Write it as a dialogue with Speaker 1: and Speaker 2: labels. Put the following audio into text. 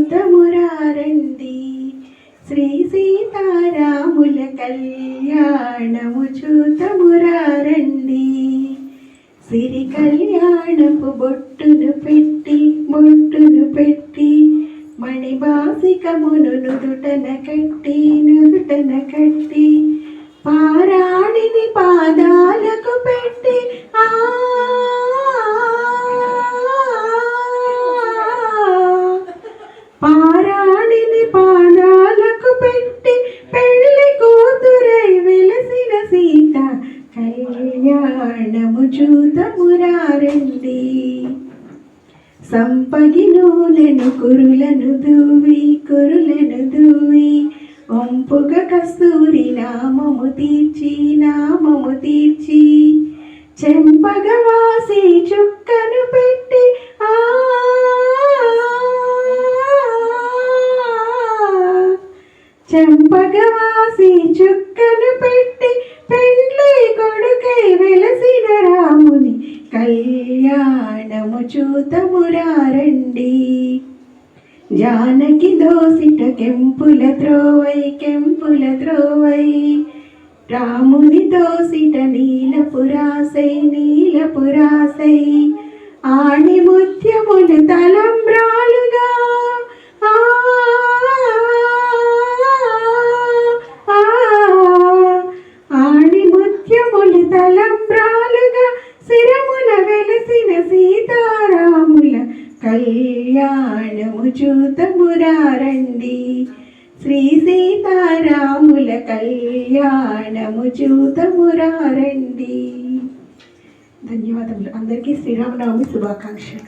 Speaker 1: చూతమురారండి. శ్రీ సీతారాముల కళ్యాణము చూతమురారండి. సిరి కళ్యాణపు బొట్టును పెట్టి మణిబాసికమును నుదుటన కట్టి పారాణిని పాదాలకు పెట్టి పారాణిని పాదాలకు పెట్టి పెళ్లి కూతురై వెలసిన సీత కళ్యాణము చూతమురారండి. సంపగి నూనెను కురులను దూవి ఒంపుగ కస్తూరి నామము తీర్చి చెంపగవాసి చుక్కను పెట్టి చెంపగవాసి చుక్కను పెట్టి పెండ్లి కొడుకై వెలసిన రాముని కళ్యాణము చూతమురారండి. జానకి దోసిట కెంపుల త్రోవై రాముని దోసిట నీలపురాసై ఆణి ముత్యములు తలంబ్రాలుగా ఆణి ముత్యములు తలంబ్రాలుగా శిరమున వెలసిన సీతారాముల కళ్యాణము చూతమురారండి. శ్రీ సీతారాముల కళ్యాణము చూతమురారండి. ధన్యవాదములు. అందరికీ శ్రీరామనవమి శుభాకాంక్షలు.